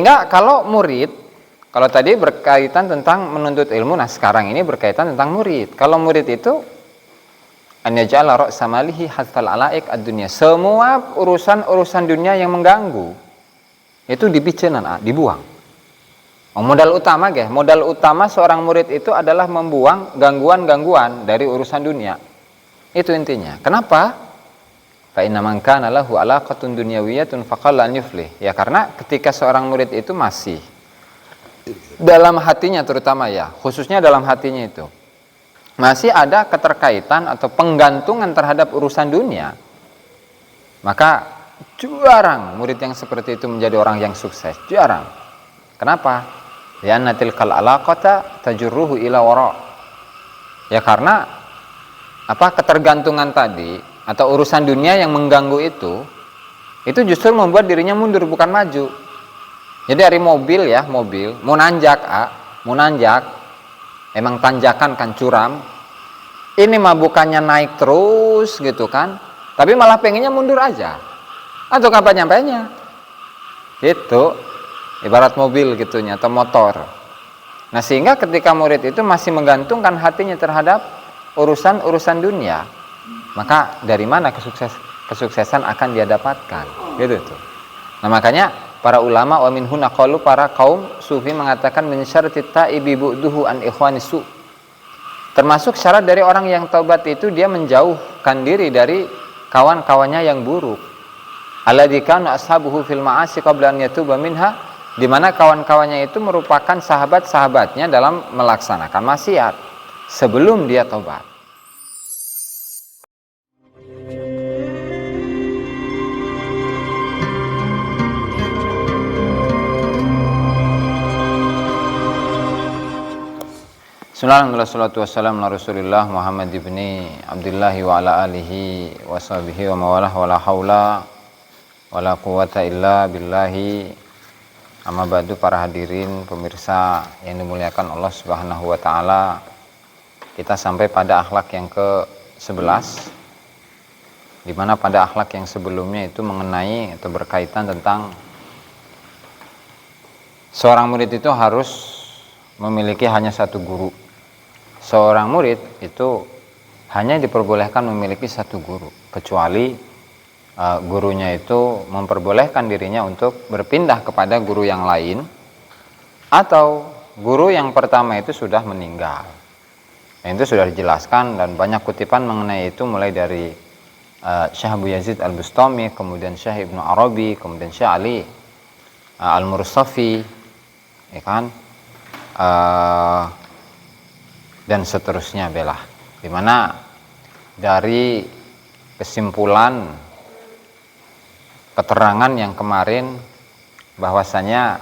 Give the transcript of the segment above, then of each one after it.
sehingga kalau murid, kalau tadi berkaitan tentang menuntut ilmu, nah sekarang ini berkaitan tentang murid. Kalau murid itu an yaj'ala ra'sa malihi hadfal alaik ad-dunya. Semua urusan dunia yang mengganggu itu dibicenan, dibuang. Modal utama seorang murid itu adalah membuang gangguan-gangguan dari urusan dunia. Itu intinya. Kenapa? Fa inna man kana lahu alaqatun dunyawiyatun faqalla an yuflih. Ya karena ketika seorang murid itu masih dalam hatinya, terutama ya, khususnya dalam hatinya itu masih ada keterkaitan atau penggantungan terhadap urusan dunia, maka jarang murid yang seperti itu menjadi orang yang sukses. Jarang. Kenapa? Lianna tilkal alaqata tajurruhu ila wara. Ya karena ketergantungan tadi atau urusan dunia yang mengganggu itu justru membuat dirinya mundur bukan maju. Jadi dari mobil mau nanjak, emang tanjakan kan curam, ini mah bukannya naik terus gitu kan, tapi malah pengennya mundur aja, atau kapan nyampainya gitu, ibarat mobil gitunya atau motor. Nah sehingga ketika murid itu masih menggantungkan hatinya terhadap urusan dunia, maka dari mana kesuksesan akan dia dapatkan gitu tuh. Nah makanya para ulama wa min huna qalu, para kaum sufi mengatakan min syartit taibi bu'duhu an ikhwanisu. Termasuk syarat dari orang yang taubat itu dia menjauhkan diri dari kawan-kawannya yang buruk. Alladzi kana ashabuhu fil ma'asi qabla an yatuba minha, di mana kawan-kawannya itu merupakan sahabat-sahabatnya dalam melaksanakan maksiat sebelum dia taubat. Bismillahirrahmanirrahim. Wassalatu wassalamu ala Rasulillah Muhammad ibni Abdullah wa ala alihi wa sahbihi wa mawalah wa la haula wa la quwata illa billahi. Amma ba'du, para hadirin pemirsa yang dimuliakan Allah Subhanahu wa taala. Kita sampai pada akhlak yang ke-11, di mana pada akhlak yang sebelumnya itu mengenai atau berkaitan tentang seorang murid itu harus memiliki hanya satu guru. Seorang murid itu hanya diperbolehkan memiliki satu guru, kecuali gurunya itu memperbolehkan dirinya untuk berpindah kepada guru yang lain, atau guru yang pertama itu sudah meninggal. Nah, itu sudah dijelaskan dan banyak kutipan mengenai itu, mulai dari Syekh Abu Yazid Al-Bustami, kemudian Syekh Ibnu Arabi, kemudian Syekh Ali Al-Mursafi, ya kan? Dan seterusnya belah, dimana dari kesimpulan keterangan yang kemarin bahwasanya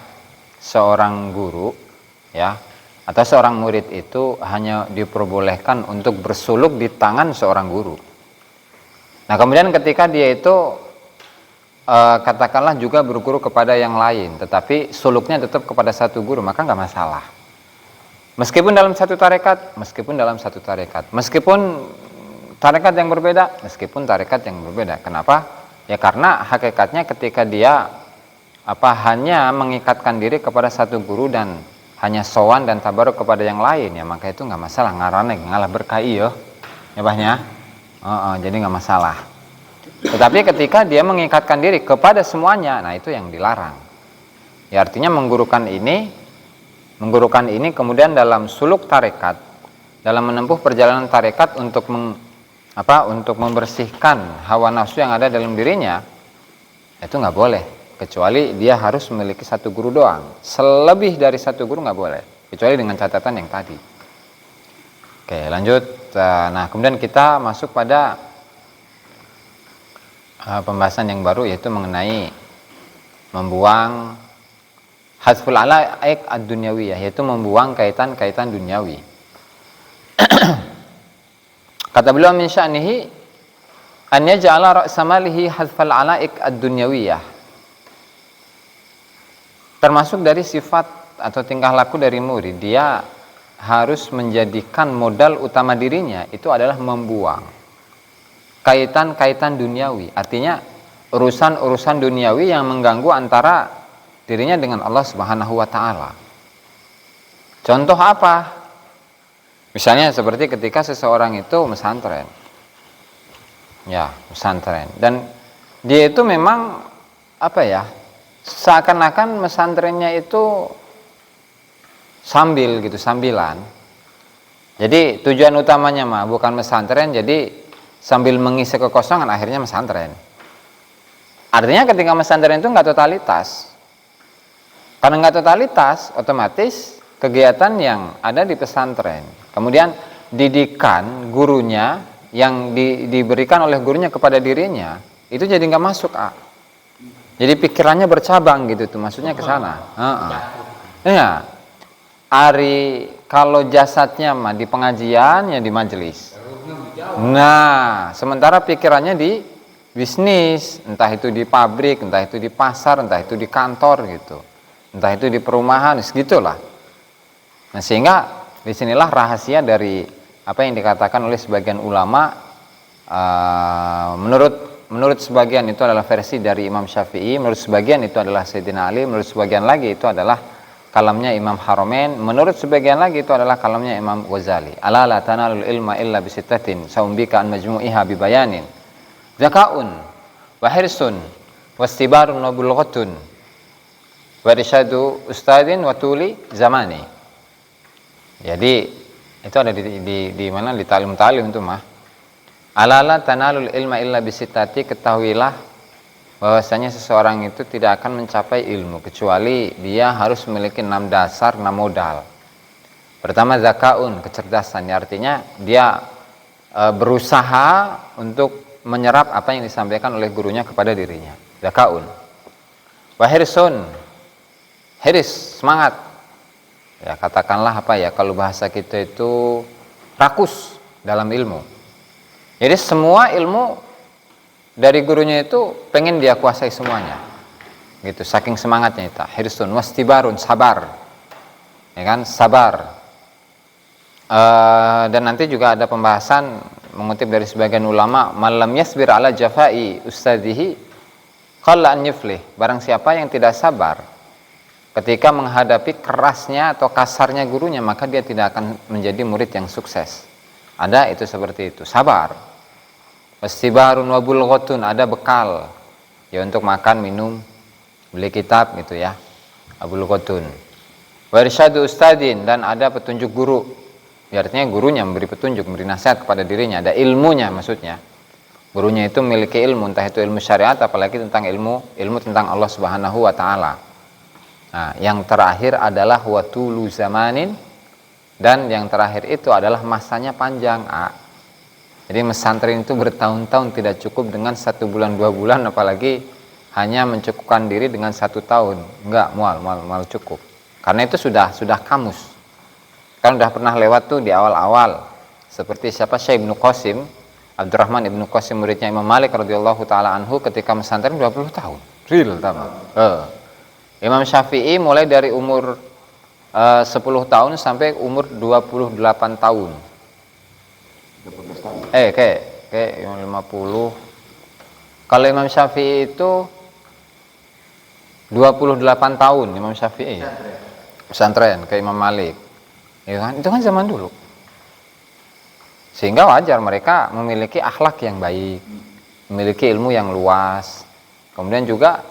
seorang guru atau seorang murid itu hanya diperbolehkan untuk bersuluk di tangan seorang guru. Nah kemudian ketika dia itu katakanlah juga berguru kepada yang lain, tetapi suluknya tetap kepada satu guru, maka nggak masalah. Meskipun dalam satu tarekat, meskipun tarekat yang berbeda, Kenapa? Ya karena hakikatnya ketika dia hanya mengikatkan diri kepada satu guru dan hanya sowan dan tabaruk kepada yang lain, ya maka itu nggak masalah, ngarane ngalah berkai ya bahnya. Jadi nggak masalah. Tetapi ketika dia mengikatkan diri kepada semuanya, nah itu yang dilarang. Ya artinya menggurukan ini kemudian dalam suluk tarekat, dalam menempuh perjalanan tarekat untuk membersihkan hawa nafsu yang ada dalam dirinya, itu nggak boleh, kecuali dia harus memiliki satu guru doang. Selebih dari satu guru nggak boleh, kecuali dengan catatan yang tadi. Oke, lanjut. Nah kemudian kita masuk pada pembahasan yang baru, yaitu mengenai membuang hadful alaik ad-dunyawiyah, yaitu membuang kaitan-kaitan duniawi. Kata beliau, min sya'nihi an yaj'ala ra'sa malihi hadfal alaik ad-dunyawiyah. Termasuk dari sifat atau tingkah laku dari murid, dia harus menjadikan modal utama dirinya itu adalah membuang kaitan-kaitan duniawi. Artinya urusan-urusan duniawi yang mengganggu antara dirinya dengan Allah Subhanahu wa taala. Contoh apa? Misalnya seperti ketika seseorang itu pesantren. Ya, pesantren. Dan dia itu memang apa ya? Seakan-akan pesantrennya itu sambil gitu, sambilan. Jadi tujuan utamanya mah bukan pesantren, jadi sambil mengisi kekosongan akhirnya pesantren. Artinya ketika pesantren itu nggak totalitas. Karena nggak totalitas, otomatis kegiatan yang ada di pesantren. Kemudian didikan gurunya yang diberikan oleh gurunya kepada dirinya itu jadi nggak masuk. Jadi pikirannya bercabang gitu tuh, maksudnya ke sana. Ya, Ari kalau jasadnya mah di pengajian ya di majelis. Nah, sementara pikirannya di bisnis, entah itu di pabrik, entah itu di pasar, entah itu di kantor gitu, entah itu di perumahan, segitulah. Nah, sehingga disinilah rahasia dari apa yang dikatakan oleh sebagian ulama, menurut sebagian itu adalah versi dari Imam Syafi'i, menurut sebagian itu adalah Sayyidina Ali, menurut sebagian lagi itu adalah kalamnya Imam Haramain, menurut sebagian lagi itu adalah kalamnya Imam Ghazali. Ala la tanalul ilma illa bisittatin saumbika an majmu'iha bibayanin zakaun wa hirsun wastibarun wa bulghatun wa irsyadu ustadin wa tuli zamani. Jadi itu ada di mana di talim itu mah. Alala tanalul ilma illa bisittati, ketahuilah bahwasanya seseorang itu tidak akan mencapai ilmu kecuali dia harus memiliki 6 dasar, 6 modal. Pertama zakaun, kecerdasan, artinya dia berusaha untuk menyerap apa yang disampaikan oleh gurunya kepada dirinya. Zakaun. Wahirsun, hiris, semangat. Ya, katakanlah apa ya, kalau bahasa kita itu rakus dalam ilmu. Jadi semua ilmu dari gurunya itu pengen dia kuasai semuanya. Gitu, saking semangatnya itu. Hirsun wastibarun, sabar. Ya kan, sabar. Dan nanti juga ada pembahasan mengutip dari sebagian ulama, malam yasbir ala jafai ustadzihi qalla an yuflih. Barang siapa yang tidak sabar ketika menghadapi kerasnya atau kasarnya gurunya, maka dia tidak akan menjadi murid yang sukses. Ada itu seperti itu, sabar. Wastibarun wa bulghatun, ada bekal ya untuk makan, minum, beli kitab gitu ya. Abul Qutun. Wa irsyadu ustadin, dan ada petunjuk guru. Ya, artinya gurunya memberi petunjuk, memberi nasihat kepada dirinya, ada ilmunya maksudnya. Gurunya itu memiliki ilmu, entah itu ilmu syariat apalagi tentang ilmu tentang Allah Subhanahu wa taala. Nah, yang terakhir adalah watulu zamanin, dan yang terakhir itu adalah masanya panjang. Jadi pesantren itu bertahun-tahun, tidak cukup dengan 1 bulan 2 bulan, apalagi hanya mencukupkan diri dengan 1 tahun. Enggak, mual cukup. Karena itu sudah kamus. Kan udah pernah lewat tuh di awal-awal. Seperti siapa, Syekh Ibnu Qasim, Abdurrahman Ibnu Qasim, muridnya Imam Malik radhiyallahu taala anhu, ketika pesantren 20 tahun. Real tahu. Imam Syafi'i mulai dari umur 10 tahun sampai umur 28 tahun. Kayak 50. Kalau Imam Syafi'i itu 28 tahun Imam Syafi'i. Pesantren ke Imam Malik. Ya kan? Itu kan zaman dulu. Sehingga wajar mereka memiliki akhlak yang baik, memiliki ilmu yang luas. Kemudian juga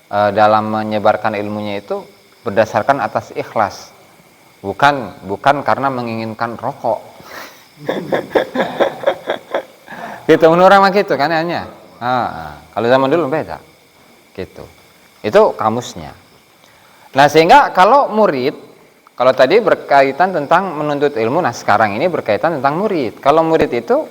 dalam menyebarkan ilmunya itu berdasarkan atas ikhlas, bukan karena menginginkan rokok. Gitu, menurut orang gitu kan hanya. Kalau zaman dulu beda. Gitu. Itu kamusnya. Nah, sehingga kalau tadi berkaitan tentang menuntut ilmu, nah sekarang ini berkaitan tentang murid. Kalau murid itu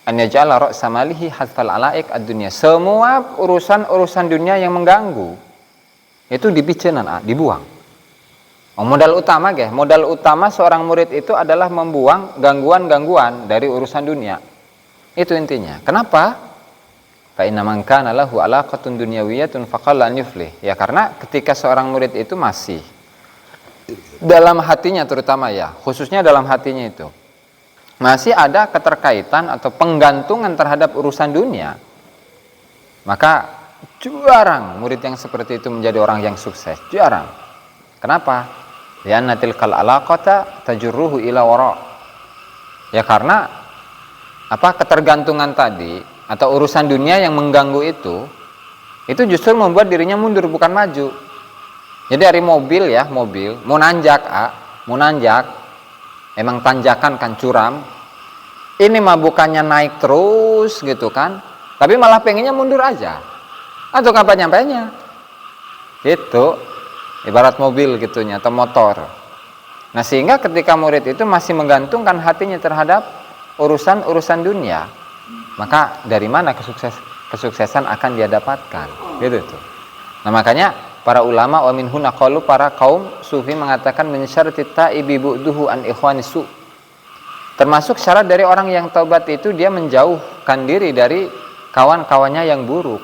an yaj'ala ra'sa malihi hadfal alaik ad-dunya. Semua urusan dunia yang mengganggu itu dibicenan, dibuang. Modal utama seorang murid itu adalah membuang gangguan-gangguan dari urusan dunia. Itu intinya. Kenapa? Fa inna man kana lahu alaqatun dunyawiyatun faqalla an yuflih. Ya, karena ketika seorang murid itu masih dalam hatinya, terutama ya, khususnya dalam hatinya itu masih ada keterkaitan atau penggantungan terhadap urusan dunia, maka jarang murid yang seperti itu menjadi orang yang sukses, jarang. Kenapa? Lianna tilkal alaqata tajurruhu ila wara. Ya karena ketergantungan tadi atau urusan dunia yang mengganggu itu justru membuat dirinya mundur bukan maju. Jadi dari mobil mau nanjak, emang tanjakan kan curam. Ini mah bukannya naik terus gitu kan, tapi malah pengennya mundur aja. Atau kapan nyampainya? Gitu. Ibarat mobil gitunya atau motor. Nah, sehingga ketika murid itu masih menggantungkan hatinya terhadap urusan dunia, maka dari mana kesuksesan akan dia dapatkan? Gitu tuh. Nah, makanya para ulama wa min huna qalu, para kaum sufi mengatakan min syarti taibi bu'duhu an ikhwanisu. Termasuk syarat dari orang yang taubat itu dia menjauhkan diri dari kawan-kawannya yang buruk.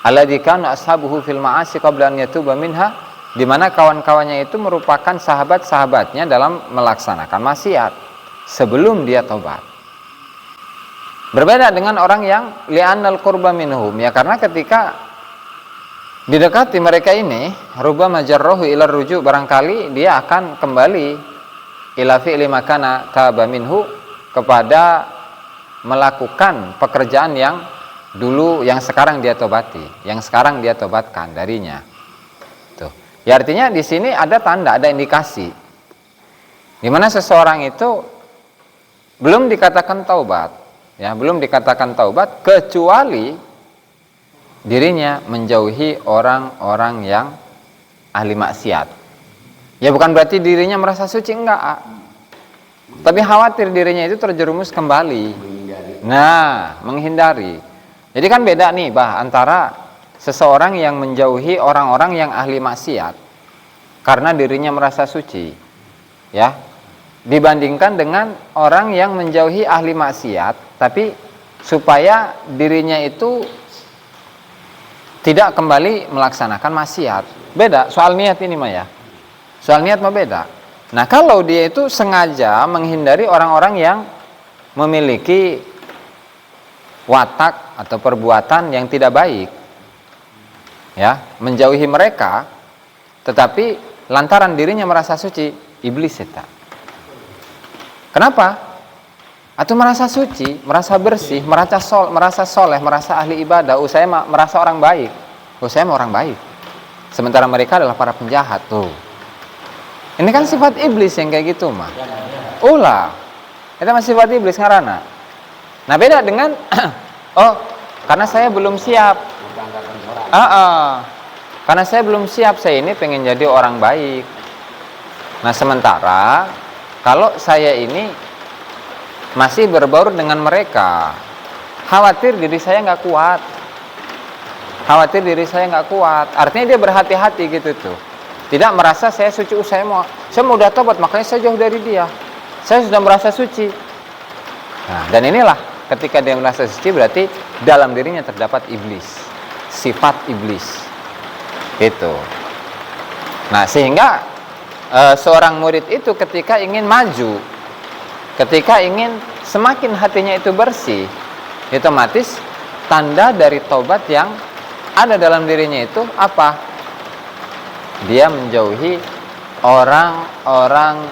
Alladzi kana ashabuhu fil ma'asi qabla an yatuba minha, di mana kawan-kawannya itu merupakan sahabat-sahabatnya dalam melaksanakan maksiat sebelum dia taubat. Berbeda dengan orang yang li'annal qurba minhum, ya karena ketika didekati mereka ini rubbama jarrahu ila ruju', barangkali dia akan kembali ila fi'li makana taba minhu, kepada melakukan pekerjaan yang dulu, yang sekarang dia tobati, yang sekarang dia tobatkan darinya. Tuh. Ya artinya di sini ada tanda, ada indikasi di mana seseorang itu belum dikatakan taubat, ya, belum dikatakan taubat kecuali dirinya menjauhi orang-orang yang ahli maksiat. Ya bukan berarti dirinya merasa suci, enggak. Tapi khawatir dirinya itu terjerumus kembali. Nah, menghindari. Jadi kan beda nih, antara seseorang yang menjauhi orang-orang yang ahli maksiat karena dirinya merasa suci, ya, dibandingkan dengan orang yang menjauhi ahli maksiat tapi supaya dirinya itu tidak kembali melaksanakan maksiat. Beda soal niat ini mah ya. Soal niat mah beda. Nah, kalau dia itu sengaja menghindari orang-orang yang memiliki watak atau perbuatan yang tidak baik, ya, menjauhi mereka, tetapi lantaran dirinya merasa suci, iblis eta. Kenapa? Atau merasa suci, merasa bersih, merasa soleh, merasa ahli ibadah. Saya merasa orang baik. Saya mau orang baik. Sementara mereka adalah para penjahat tuh. Ini kan sifat iblis yang kayak gitu mah. Ulah. Itu masih sifat iblis ngarana. Nah, beda dengan karena saya belum siap. Karena saya belum siap, saya ini pengen jadi orang baik. Nah, sementara kalau saya ini masih berbaur dengan mereka, khawatir diri saya nggak kuat. Artinya dia berhati-hati gitu tuh. Tidak merasa saya suci, saya mau udah tobat, makanya saya jauh dari dia. Saya sudah merasa suci. Nah, dan inilah ketika dia merasa suci berarti dalam dirinya terdapat iblis, sifat iblis. Gitu. Nah, sehingga seorang murid itu ketika ingin maju, ketika ingin semakin hatinya itu bersih, otomatis tanda dari taubat yang ada dalam dirinya itu apa? Dia menjauhi orang-orang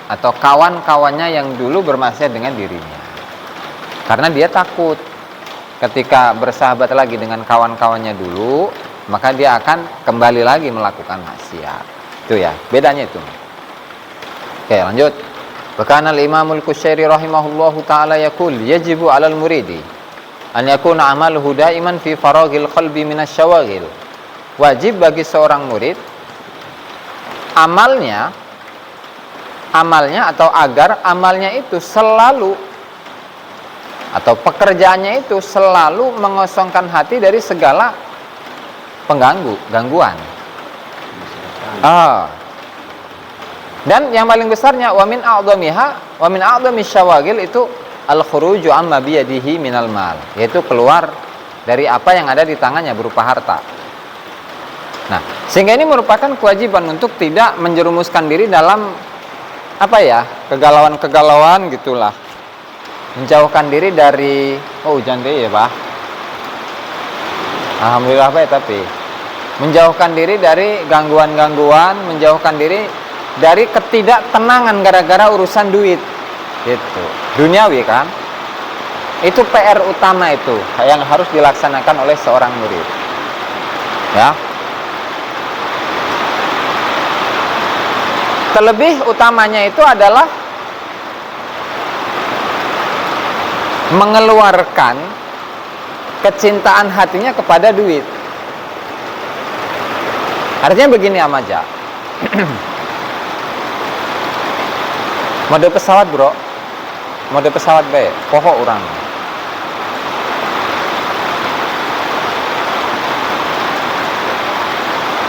atau kawan-kawannya yang dulu bermaksiat dengan dirinya. Karena dia takut ketika bersahabat lagi dengan kawan-kawannya dulu, maka dia akan kembali lagi melakukan maksiat. Itu ya, bedanya itu. Oke, lanjut. Bahkan al-Imamul Qushairi rahimahullahu ta'ala yaqul, yajibu 'alal muridi an yakuna amaluhu daiman fi faragil qalbi minasyawagil. Wajib bagi seorang murid amalnya atau agar amalnya itu selalu atau pekerjaannya itu selalu mengosongkan hati dari segala gangguan. Dan yang paling besarnya wa min a'dhami syawagil itu al-khuruju amma biyadihi minal mal, yaitu keluar dari apa yang ada di tangannya berupa harta. Nah, sehingga ini merupakan kewajiban untuk tidak menjerumuskan diri dalam kegalauan gitulah. Menjauhkan diri dari hujan deh ya, Pak. Alhamdulillah baik, tapi menjauhkan diri dari gangguan-gangguan, menjauhkan diri dari ketidaktenangan gara-gara urusan duit. Gitu. Duniawi kan? Itu PR utama itu yang harus dilaksanakan oleh seorang murid. Ya. Terlebih utamanya itu adalah mengeluarkan kecintaan hatinya kepada duit. Artinya begini Amaja. Mode pesawat bro, mode pesawat baik, pokok orang.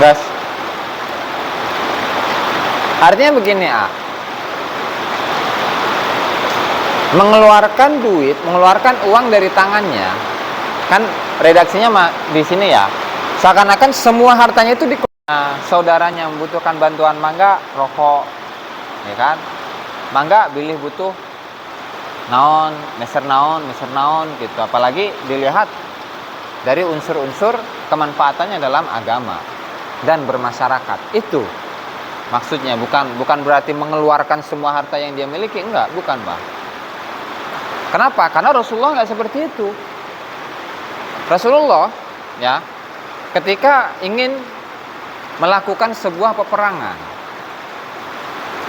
Das. Artinya begini mengeluarkan duit, mengeluarkan uang dari tangannya, kan redaksinya di sini ya. Seakan-akan semua hartanya itu saudaranya membutuhkan bantuan, mangga rokok, ya kan? Mangga bilih butuh naon, meser naon gitu. Apalagi dilihat dari unsur-unsur kemanfaatannya dalam agama dan bermasyarakat. Itu maksudnya, bukan berarti mengeluarkan semua harta yang dia miliki, enggak, bukan, Bang. Kenapa? Karena Rasulullah enggak seperti itu. Rasulullah ya, ketika ingin melakukan sebuah peperangan,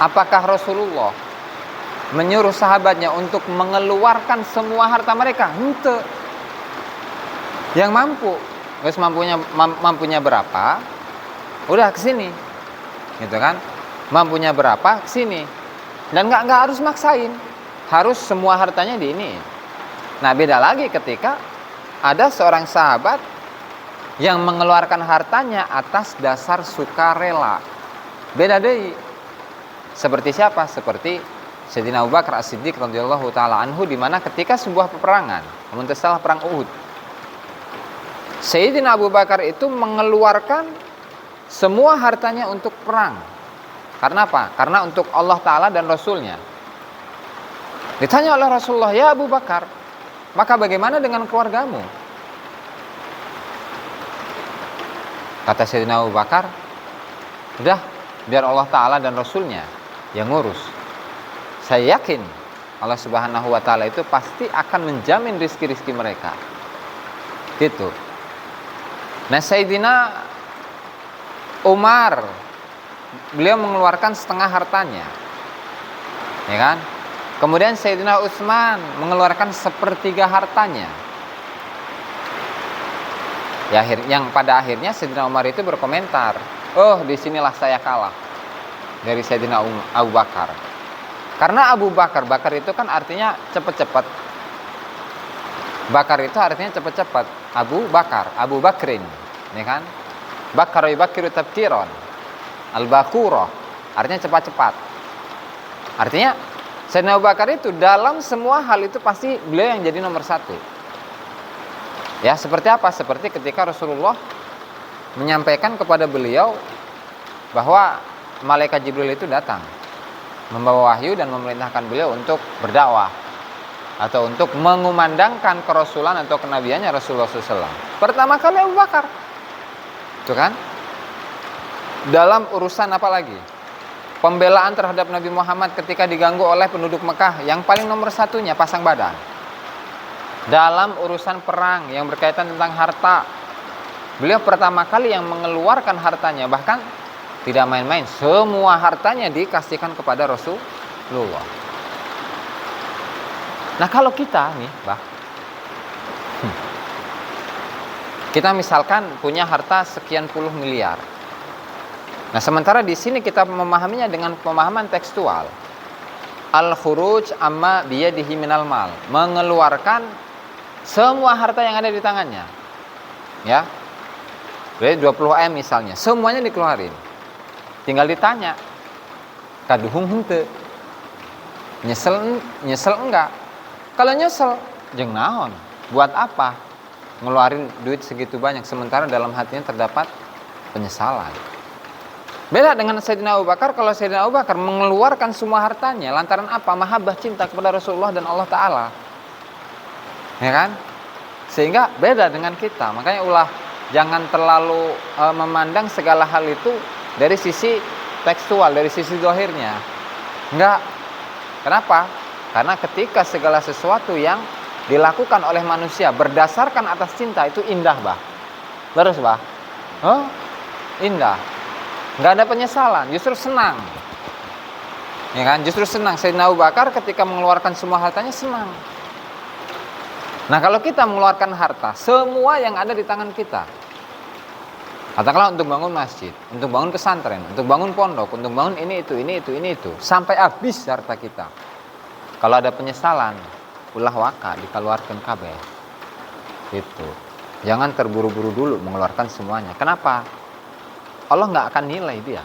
apakah Rasulullah menyuruh sahabatnya untuk mengeluarkan semua harta mereka? Henteu. Yang mampu, guys, mampunya berapa? Udah ke sini. Gitu kan? Mampunya berapa? Ke sini. Dan enggak harus maksain. Harus semua hartanya di ini. Nah, beda lagi ketika ada seorang sahabat yang mengeluarkan hartanya atas dasar sukarela. Beda deh. Seperti siapa? Seperti Sayyidina Abu Bakar As-Siddiq radhiyallahu taala anhu, di mana ketika sebuah peperangan, setelah perang Uhud, Sayyidina Abu Bakar itu mengeluarkan semua hartanya untuk perang. Karena apa? Karena untuk Allah Ta'ala dan Rasulnya. Ditanya oleh Rasulullah, ya Abu Bakar, maka bagaimana dengan keluargamu? Kata Sayyidina Abu Bakar, udah, biar Allah Ta'ala dan Rasulnya yang ngurus. Saya yakin Allah Subhanahu wa Ta'ala itu pasti akan menjamin rizki-rizki mereka. Gitu. Nah, Sayyidina Umar, beliau mengeluarkan setengah hartanya, ya kan? Kemudian Sayyidina Utsman mengeluarkan sepertiga hartanya. Ya, yang pada akhirnya Sayyidina Umar itu berkomentar, oh, disinilah saya kalah dari Sayyidina Abu Bakar. Karena Abu Bakar itu kan artinya cepat-cepat. Bakar itu artinya cepat-cepat. Abu Bakrin, ya kan? Bakar yubakiru tabkiron. Al-Bakurah artinya cepat-cepat. Artinya Sayyidina Abu Bakar itu dalam semua hal itu pasti beliau yang jadi nomor satu. Ya, seperti apa? Seperti ketika Rasulullah menyampaikan kepada beliau bahwa malaikat Jibril itu datang membawa wahyu dan memerintahkan beliau untuk berdakwah atau untuk mengumandangkan kerasulan atau kenabiannya Rasulullah SAW. Pertama kali Abu Bakar. Itu kan? Dalam urusan apa lagi? Pembelaan terhadap Nabi Muhammad ketika diganggu oleh penduduk Mekah, yang paling nomor satunya pasang badan. Dalam urusan perang yang berkaitan tentang harta, beliau pertama kali yang mengeluarkan hartanya, bahkan tidak main-main, semua hartanya dikasihkan kepada Rasulullah. Nah, kalau kita nih, kita misalkan punya harta sekian puluh miliar. Nah, sementara di sini kita memahaminya dengan pemahaman tekstual. Al-khuruj amma biyadihi minal mal, mengeluarkan semua harta yang ada di tangannya. Ya. Berarti 20 M misalnya, semuanya dikeluarin. Tinggal ditanya, kaduhung henteu. Nyesel enggak? Kalau nyesel, jeung naon? Buat apa ngeluarin duit segitu banyak sementara dalam hatinya terdapat penyesalan? Beda dengan Sayyidina Abu Bakar. Kalau Sayyidina Abu Bakar mengeluarkan semua hartanya lantaran apa? Mahabbah, cinta kepada Rasulullah dan Allah Ta'ala. Ya kan? Sehingga beda dengan kita. Makanya ulah jangan terlalu memandang segala hal itu dari sisi tekstual, dari sisi zahirnya. Enggak. Kenapa? Karena ketika segala sesuatu yang dilakukan oleh manusia berdasarkan atas cinta itu indah, Bah. Terus, Bah. Oh, indah. Enggak ada penyesalan, justru senang. Ya kan? Justru senang. Sayyidina Abu Bakar ketika mengeluarkan semua hartanya senang. Nah, kalau kita mengeluarkan harta, semua yang ada di tangan kita, katakanlah untuk bangun masjid, untuk bangun pesantren, untuk bangun pondok, untuk bangun ini itu, sampai habis harta kita. Kalau ada penyesalan, ulah waka dikeluarkan kabeh. Gitu. Jangan terburu-buru dulu mengeluarkan semuanya. Kenapa? Allah nggak akan nilai dia.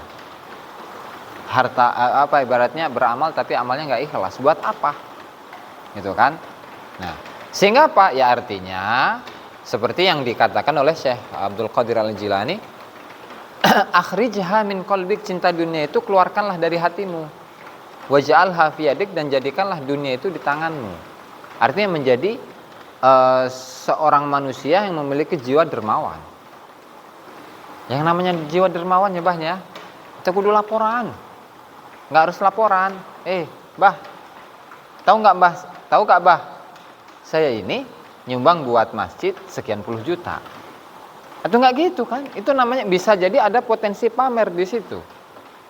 Harta ibaratnya beramal tapi amalnya nggak ikhlas. Buat apa? Gitu kan? Nah, sehingga apa? Ya artinya seperti yang dikatakan oleh Syekh Abdul Qadir Al-Jilani, akhrijha min qalbik, cinta dunia itu keluarkanlah dari hatimu. Waj'alha fi yadik, dan jadikanlah dunia itu di tanganmu. Artinya menjadi seorang manusia yang memiliki jiwa dermawan. Yang namanya jiwa dermawan ya, Bah, ya, kita kudu laporan. Nggak harus laporan. Bah, tahu nggak, Bah? Saya ini nyumbang buat masjid sekian puluh juta. Atau nggak gitu kan? Itu namanya bisa jadi ada potensi pamer di situ.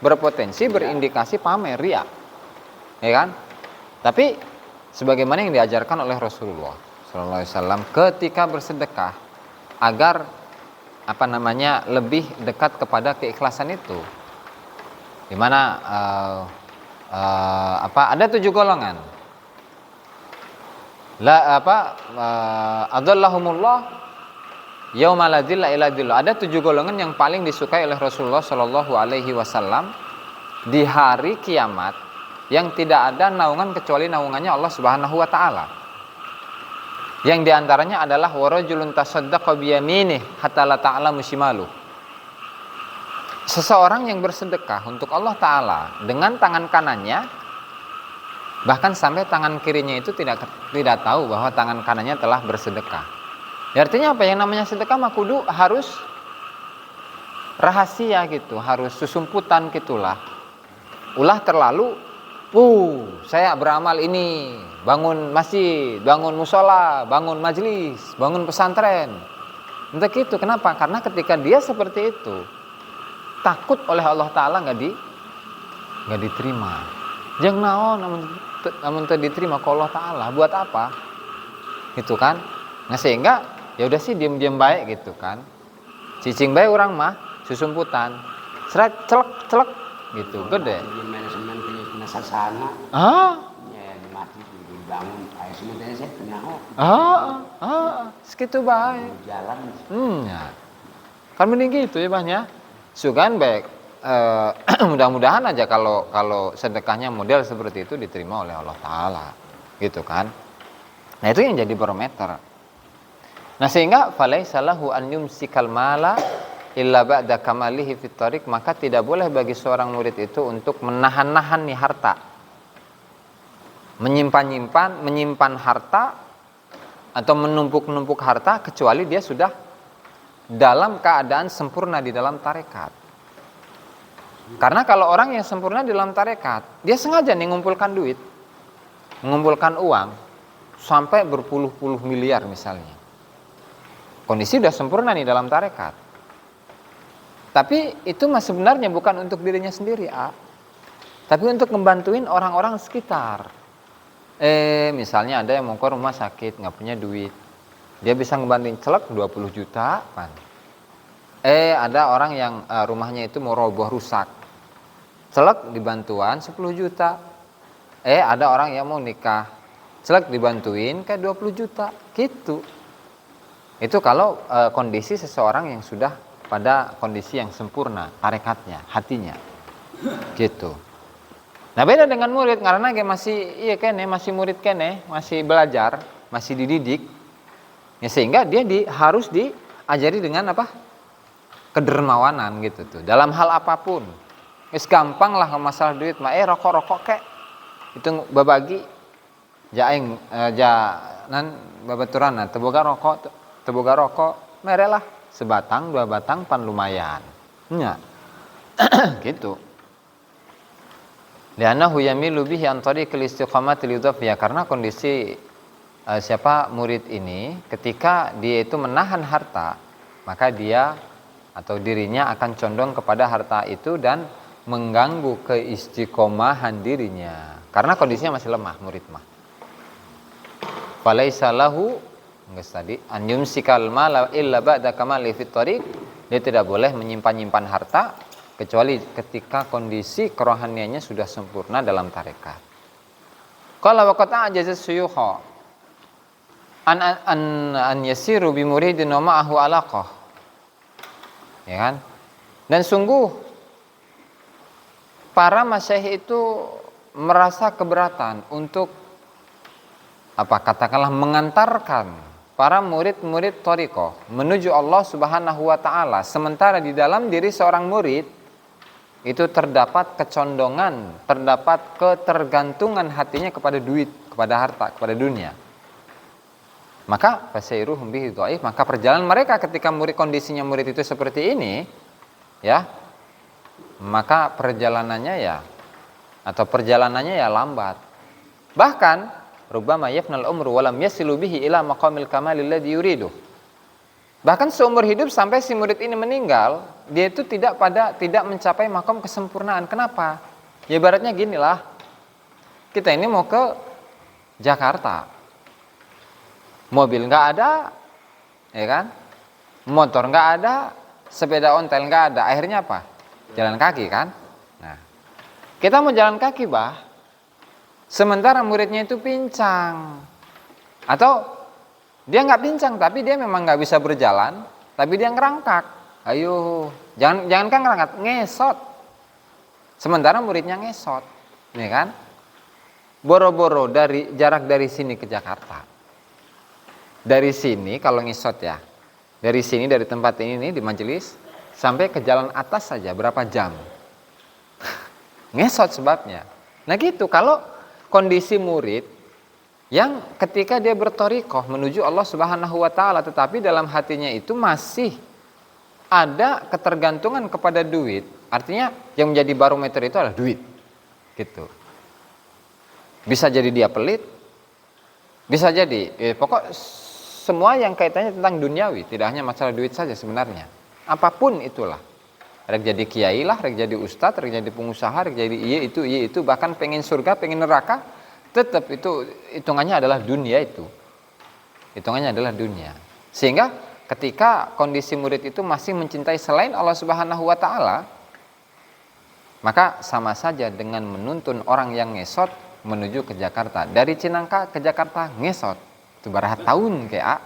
Berpotensi berindikasi pamer, ria. Ya kan? Tapi sebagaimana yang diajarkan oleh Rasulullah sallallahu alaihi wasallam ketika bersedekah agar lebih dekat kepada keikhlasan itu. Di mana ada 7 golongan. Adallahumullah yauma la dzilla illa dzilluh. Ada 7 golongan yang paling disukai oleh Rasulullah sallallahu alaihi wasallam di hari kiamat, yang tidak ada naungan kecuali naungannya Allah Subhanahu wa taala. Yang diantaranya adalah warajulun tasaddaqa biyaminih hatta la ta'lamu shimaluh. Seseorang yang bersedekah untuk Allah taala dengan tangan kanannya, bahkan sampai tangan kirinya itu tidak tahu bahwa tangan kanannya telah bersedekah. Ya, artinya apa? Yang namanya sedekah mah kudu harus rahasia gitu, harus susumputan gitulah. Ulah terlalu saya beramal ini, bangun masjid, bangun musola, bangun majelis, bangun pesantren. Entah gitu. Kenapa? Karena ketika dia seperti itu, takut oleh Allah Ta'ala nggak diterima. Jangan namun diterima ke Allah Ta'ala. Buat apa? Gitu kan? Nah, sehingga ya udah sih diam-diam baik gitu kan. Cicing baik orang mah susumputan. Seret celek gitu, gede. Manajemen punya sasana. Ya mati dibangun kayak sementara saya kenal. Segitu baik. Jalan. Ya. Kan mending gitu ya, Bang ya. Sugan baik. Mudah-mudahan aja kalau sedekahnya model seperti itu diterima oleh Allah Ta'ala. Gitu kan. Nah, itu yang jadi barometer. Nah, sehingga falaisa lahu an yumsikal mala illa ba'da kamalihi fit thariq, maka tidak boleh bagi seorang murid itu untuk menahan-nahan nih harta. Menyimpan harta atau menumpuk-numpuk harta kecuali dia sudah dalam keadaan sempurna di dalam tarekat. Karena kalau orang yang sempurna di dalam tarekat, dia sengaja nih mengumpulkan duit, mengumpulkan uang sampai berpuluh-puluh miliar misalnya. Kondisi sudah sempurna nih dalam tarekat. Tapi itu mah sebenarnya bukan untuk dirinya sendiri, tapi untuk membantuin orang-orang sekitar. Misalnya ada yang mau ke rumah sakit, nggak punya duit, dia bisa ngebantuin celek 20 juta kan. Ada orang yang rumahnya itu mau roboh rusak, celek dibantuan 10 juta. Ada orang yang mau nikah, celek dibantuin kayak 20 juta gitu. Itu kalau kondisi seseorang yang sudah pada kondisi yang sempurna tarekatnya, hatinya gitu. Nah, beda dengan murid, karena dia masih murid kene, masih belajar, masih dididik ya, sehingga dia harus diajari dengan kedermawanan gitu tuh dalam hal apapun. Gampang lah masalah duit mah rokok kek itu babagi nan babaturan teboga rokok merelah sebatang, 2 batang pan lumayan. Ya. Gitu. Li'annahu yamilu bihi an tariqil istiqamatil idhafiyah, karena kondisi murid ini ketika dia itu menahan harta, maka dia atau dirinya akan condong kepada harta itu dan mengganggu keistiqomahan dirinya karena kondisinya masih lemah murid mah. Falaisa lahu tadi an yumsikal mala illa ba'da kamali fit tariq, dia tidak boleh menyimpan-nyimpan harta kecuali ketika kondisi kerohaniannya sudah sempurna dalam tarekat. Qala wa qad ajaza syuyukha an yasiru bi muridin wa ma'ahu alaqah. Ya kan? Dan sungguh para masyayikh itu merasa keberatan untuk katakanlah mengantarkan para murid-murid thariqah menuju Allah Subhanahu wa taala, sementara di dalam diri seorang murid itu terdapat kecondongan, terdapat ketergantungan hatinya kepada duit, kepada harta, kepada dunia. Maka fasairuhum bihi dhaif, maka perjalanan mereka ketika kondisinya murid itu seperti ini, ya, maka perjalanannya ya lambat. Bahkan rubbama yafnal umru wa lam yasilu bihi ila maqamil kamalil ladzi yuridu. Bahkan seumur hidup sampai si murid ini meninggal, dia itu tidak mencapai makom kesempurnaan. Kenapa? Ya ibaratnya ginilah. Kita ini mau ke Jakarta. Mobil nggak ada, ya kan? Motor nggak ada, sepeda ontel nggak ada. Akhirnya apa? Jalan kaki kan? Nah, kita mau jalan kaki sementara muridnya itu pincang, atau dia nggak pincang tapi dia memang nggak bisa berjalan, tapi dia ngerangkak. Ayo, jangan kan ngerangkak, ngesot. Sementara muridnya ngesot, ya kan? Boro-boro jarak dari sini ke Jakarta. Dari sini kalau ngesot ya, dari sini dari tempat ini di majelis sampai ke jalan atas saja berapa jam? Ngesot sebabnya. Nah gitu, kalau kondisi murid yang ketika dia berthariqah menuju Allah Subhanahu wa taala, tetapi dalam hatinya itu masih ada ketergantungan kepada duit, artinya yang menjadi barometer itu adalah duit. Gitu. Bisa jadi dia pelit, bisa jadi pokok semua yang kaitannya tentang duniawi, tidak hanya masalah duit saja sebenarnya. Apapun itulah. Rek jadi kiai lah, rek jadi ustadz, rek jadi pengusaha, rek jadi iya itu, bahkan pengen surga, pengen neraka, tetap itu hitungannya adalah dunia itu. Hitungannya adalah dunia. Sehingga ketika kondisi murid itu masih mencintai selain Allah Subhanahu wa taala, maka sama saja dengan menuntun orang yang ngesot menuju ke Jakarta. Dari Cinangka ke Jakarta ngesot. Itu berapa tahun kayak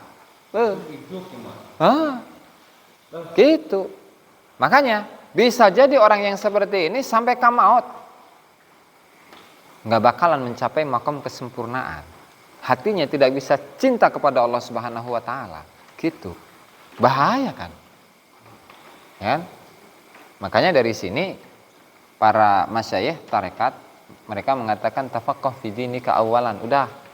gitu. Makanya bisa jadi orang yang seperti ini sampai kamaut nggak bakalan mencapai makom kesempurnaan. Hatinya tidak bisa cinta kepada Allah Subhanahu wa taala. Gitu. Bahaya kan? Ya. Makanya dari sini para masyayikh tarekat mereka mengatakan tafaqqah fi dinika awalan. Udah.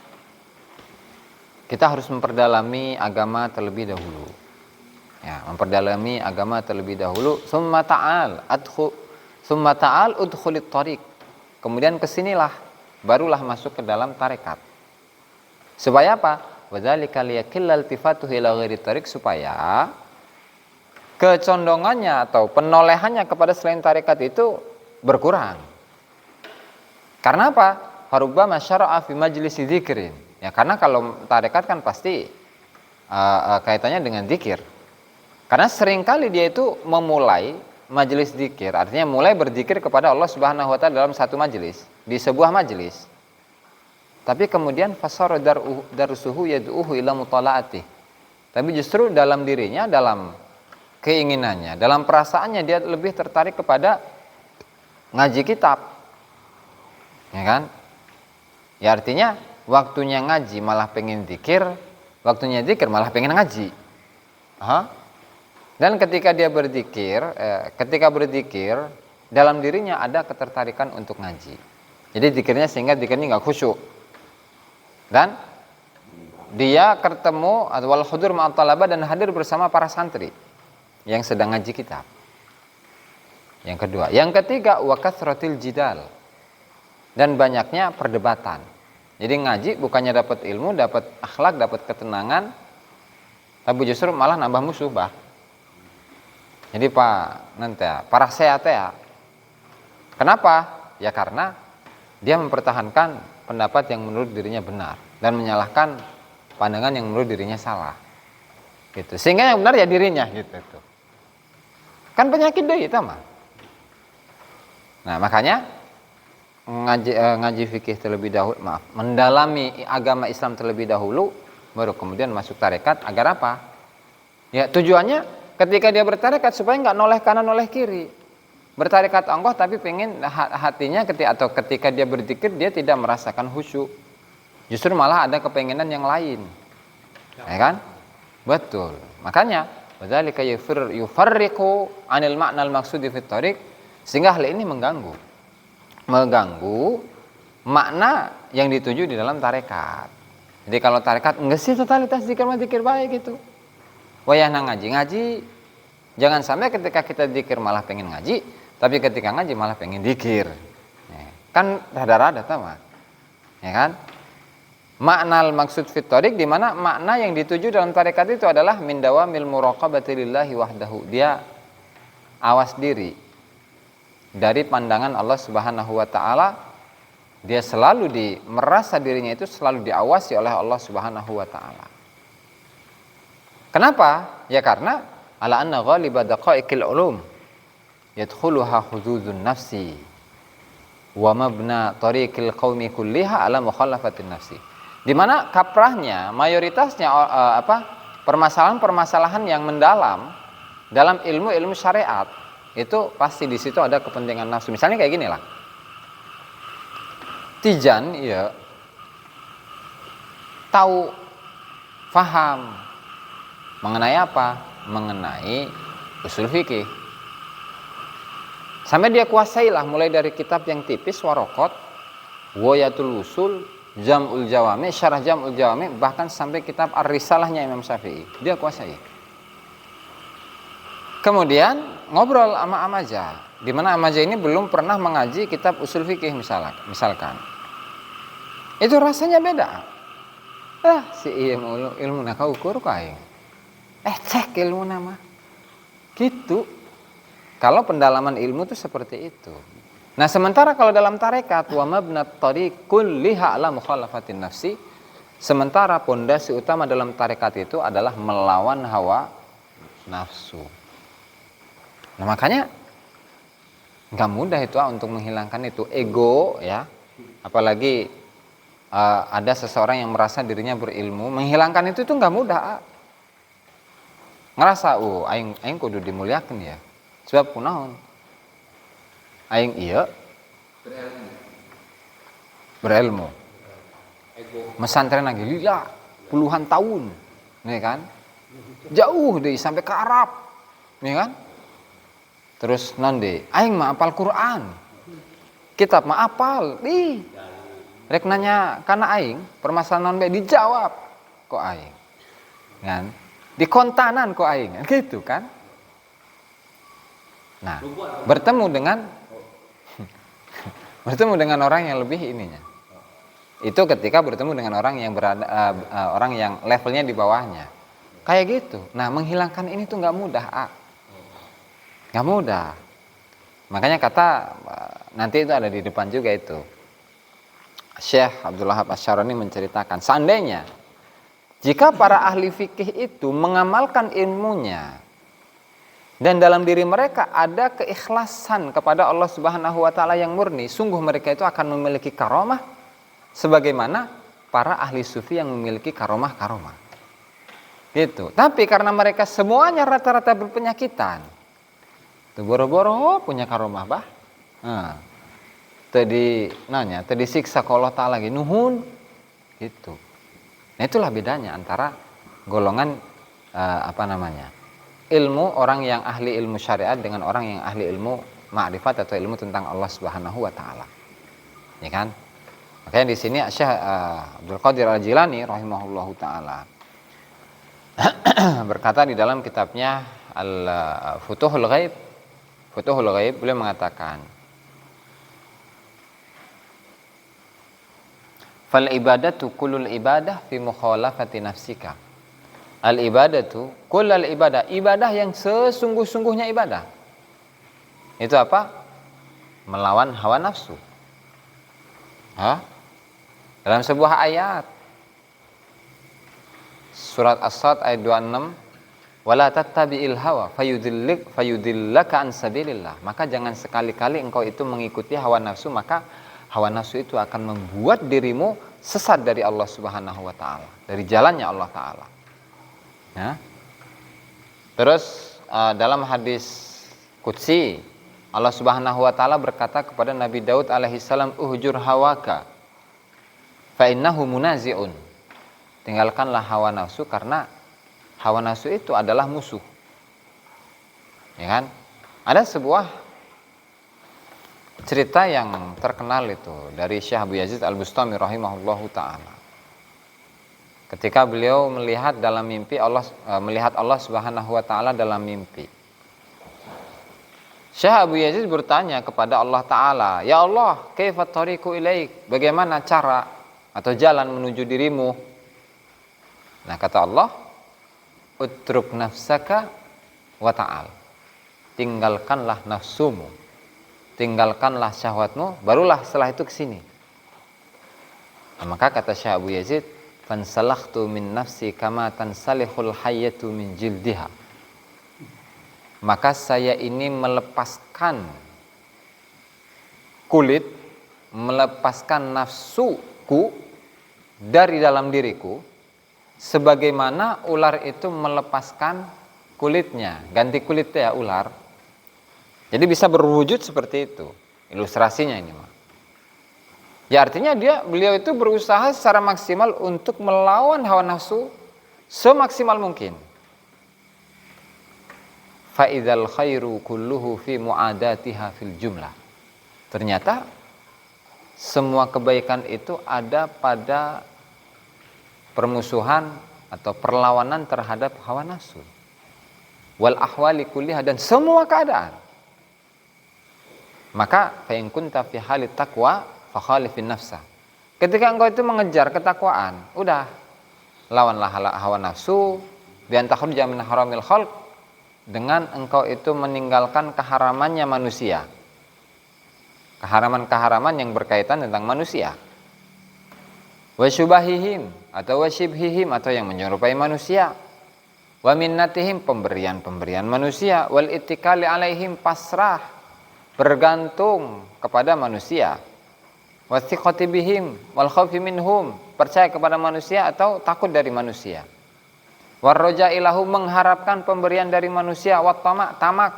Kita harus memperdalami agama terlebih dahulu. Ya, memperdalami agama terlebih dahulu. Summa ta'al udkhulit thariq. Kemudian kesinilah, barulah masuk ke dalam tarekat. Supaya apa? Wadzalika liyakillal tifatuhu ila ghairi thariq, supaya kecondongannya atau penolehannya kepada selain tarekat itu berkurang. Karena apa? Farubbama syara'a fi majlisi dzikrin. Ya, karena kalau tarekat kan pasti kaitannya dengan zikir. Karena seringkali dia itu memulai majelis zikir, artinya mulai berzikir kepada Allah Subhanahu wa taala dalam satu majelis, di sebuah majelis. Tapi kemudian fasara darusuhu yad'uhu ila mutalaati. Tapi justru dalam dirinya, dalam keinginannya, dalam perasaannya dia lebih tertarik kepada ngaji kitab. Ya kan? Ya artinya waktunya ngaji malah pengen zikir, waktunya zikir malah pengen ngaji. Dan ketika dia berzikir, dalam dirinya ada ketertarikan untuk ngaji. Jadi zikirnya sehingga zikirnya nggak khusyuk. Dan dia ketemu wal hudur ma'at talaba, dan hadir bersama para santri. yang sedang ngaji kitab. Yang kedua. Yang ketiga, wa kathratil jidal. Dan banyaknya perdebatan. Jadi ngaji bukannya dapat ilmu, dapat akhlak, dapat ketenangan, tapi justru malah nambah musuh, bah. Jadi para sehat ya. Kenapa? Ya karena dia mempertahankan pendapat yang menurut dirinya benar dan menyalahkan pandangan yang menurut dirinya salah. Gitu. Sehingga yang benar ya dirinya gitu tuh. Kan penyakit deh itu mah. Nah, makanya ngaji fikih terlebih dahulu, mendalami agama Islam terlebih dahulu, baru kemudian masuk tarekat. Agar apa? Ya tujuannya ketika dia bertarekat supaya nggak noleh kanan noleh kiri. Bertarekat Allah tapi pengen hatinya ketika dia berzikir dia tidak merasakan khusyuk. Justru malah ada kepengenan yang lain. Ya kan? Betul. Makanya wadzalika yufarriqu 'anil ma'nal maqsudi fit thariq, sehingga hal ini mengganggu makna yang dituju di dalam tarekat. Jadi kalau tarekat enggak sih totalitas zikir baik gitu. Wayahna ngaji. Jangan sampai ketika kita zikir malah pengen ngaji, tapi ketika ngaji malah pengen zikir. Ya, kan rada-rada sama. Ya kan? Maknal maksud fit thariq, di mana makna yang dituju dalam tarekat itu adalah min dawamil muraqabati lillahi wahdahu. Dia awas diri dari pandangan Allah Subhanahu wa taala. Dia selalu merasa dirinya itu selalu diawasi oleh Allah Subhanahu wa taala. Kenapa? Ya karena ala anna ghaliba daqaiqil ulum yadkhuluha huzuzun nafsi wa mabna tariqil qaumi kulliha ala mukhallafatin nafsi. Di mana kaprahnya, mayoritasnya permasalahan-permasalahan yang mendalam dalam ilmu syariat itu pasti di situ ada kepentingan nafsu. Misalnya kayak gini lah. Tijan ya tahu, faham mengenai apa? Mengenai usul fikih. Sampai dia kuasailah mulai dari kitab yang tipis Waraqat, Ghayatul Usul, Jam'ul Jawami, Syarah Jam'ul Jawami, bahkan sampai kitab Ar-Risalahnya Imam Syafi'i. Dia kuasai. Kemudian ngobrol sama Amajah, di mana Amajah ini belum pernah mengaji kitab usul fikih misalkan. Itu rasanya beda. Si ilmu nak kau ukur kain. Cek ilmu nama. Gitu. Kalau pendalaman ilmu itu seperti itu. Nah, sementara kalau dalam tarekat wa mabnat tariq kulliha ala mukhalafatin nafsi, sementara pondasi utama dalam tarekat itu adalah melawan hawa nafsu. Nah, makanya nggak mudah itu untuk menghilangkan itu ego ya. Apalagi ada seseorang yang merasa dirinya berilmu, menghilangkan itu nggak mudah. Ngerasa aing kudu dimuliakan ya. Sebab kunaon? Aing iya berilmu. Mesantren lagi lila puluhan tahun, nih kan? Jauh deh sampai ke Arab, nih kan? Terus nonde, aing mah apal Quran, kitab mah apal, rek nanya karena aing permasalahan be dijawab, kok aing, kan? Di kontanan kok aing, gitu kan? Nah, bertemu dengan orang yang lebih ininya. Itu ketika bertemu dengan orang yang orang yang levelnya di bawahnya. Kayak gitu. Nah, menghilangkan ini tuh nggak mudah, nggak mudah. Makanya kata nanti itu ada di depan juga itu. Syekh Abdul Wahab Asy-Syarani menceritakan, seandainya jika para ahli fikih itu mengamalkan ilmunya dan dalam diri mereka ada keikhlasan kepada Allah Subhanahu wa taala yang murni, sungguh mereka itu akan memiliki karomah sebagaimana para ahli sufi yang memiliki karomah-karomah. Gitu. Tapi karena mereka semuanya rata-rata berpenyakitan, boro-boro punya karomah bah. Tadi siksa Allah taala lagi nuhun gitu. Nah, itulah bedanya antara golongan ilmu orang yang ahli ilmu syariat dengan orang yang ahli ilmu ma'rifat atau ilmu tentang Allah Subhanahu wa taala. Ya kan? Makanya di sini Syekh Abdul Qadir Al-Jilani rahimahullahu taala berkata di dalam kitabnya Futuhul Ghaib beliau mengatakan, fal ibadatu kullul ibadah fi mukhalafati nafsika. Al ibadatu kullal ibadah, ibadah yang sesungguh-sungguhnya ibadah. Itu apa? Melawan hawa nafsu. Dalam sebuah ayat surat As-Sad ayat 26, wala tattabi'il hawa fayudillaka an sabilillah. Maka jangan sekali-kali engkau itu mengikuti hawa nafsu, maka hawa nafsu itu akan membuat dirimu sesat dari Allah Subhanahu wa taala, dari jalannya Allah taala. Ya. Terus dalam hadis qudsi Allah Subhanahu wa taala berkata kepada Nabi Daud alaihi salam, uhjur hawaka fa innahu munazi'un. Tinggalkanlah hawa nafsu karena hawa nafsu itu adalah musuh. Ya kan? Ada sebuah cerita yang terkenal itu dari Syekh Abu Yazid Al-Bustami rahimahullahu taala. Ketika beliau melihat dalam mimpi melihat Allah Subhanahu wa taala dalam mimpi. Syekh Abu Yazid bertanya kepada Allah taala, "Ya Allah, kaifa tariqu ilaik?" Bagaimana cara atau jalan menuju dirimu? Nah, kata Allah, "Utruk nafsaka wa ta'al." Tinggalkanlah nafsumu. Tinggalkanlah syahwatmu, barulah setelah itu ke sini. Nah, maka kata Syekh Abu Yazid, "Fansalaktu min nafsi kama tansalihul hayyatu min jildiha." Maka saya ini melepaskan kulit, melepaskan nafsuku dari dalam diriku, sebagaimana ular itu melepaskan kulitnya, ganti kulitnya ya ular. Jadi bisa berwujud seperti itu. Ilustrasinya ini mah. Ya artinya beliau itu berusaha secara maksimal untuk melawan hawa nafsu semaksimal mungkin. Fa idzal khairu kulluhu fi muadatiha fil jumlah. Ternyata semua kebaikan itu ada pada permusuhan atau perlawanan terhadap hawa nafsu. Wal ahwali kulliha, dan semua keadaan. Maka fa in kunta fi halit taqwa fa khalifin nafsa. Ketika engkau itu mengejar ketakwaan, udah lawanlah hawa nafsu bi an takhruja min haramil khalq, dengan engkau itu meninggalkan keharamannya manusia. Keharaman-keharaman yang berkaitan tentang manusia. Wa syubahihim atau wa syibhihim atau yang menyerupai manusia. Wa minnatihim, pemberian-pemberian manusia. Wal ittikali alaihim, pasrah, bergantung kepada manusia. Wa thiqati bihim wal khaufi minhum, percaya kepada manusia atau takut dari manusia. War roja'i lahum, mengharapkan pemberian dari manusia. Wat tamak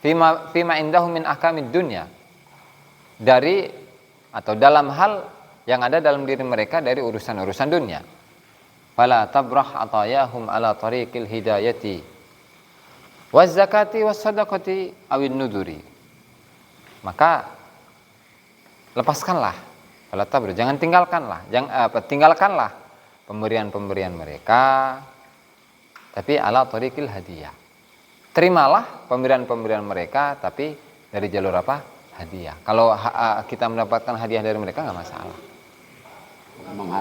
fima indahum min ahkamid dunya, dari atau dalam hal yang ada dalam diri mereka dari urusan-urusan dunia. Fala tabrah atayahum ala tariqil hidayati waz zakati was sadaqati awin nuduri. Maka lepaskanlah, fala tabrah, jangan tinggalkanlah pemberian-pemberian mereka, tapi ala tariqil hadiyah. Terimalah pemberian-pemberian mereka, tapi dari jalur apa? Hadiah. Kalau kita mendapatkan hadiah dari mereka nggak masalah.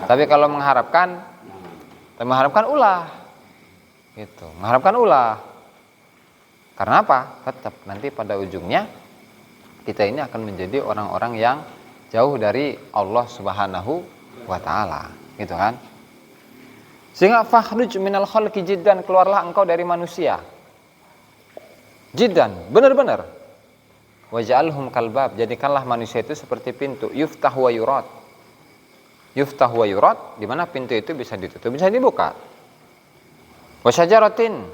Tapi kalau mengharapkan ulah, gitu. Mengharapkan ulah. Karena apa? Tetap nanti pada ujungnya kita ini akan menjadi orang-orang yang jauh dari Allah Subhanahu wa taala, gitu kan? Sehingga fakhruj minal khalqi jiddan, keluarlah engkau dari manusia. Jiddan, benar-benar. Waj'alhum kalbab, jadikanlah manusia itu seperti pintu, yuftah wa yurad. Yuftah wa yurad, di mana pintu itu bisa ditutup, bisa dibuka. Wa syajaratin,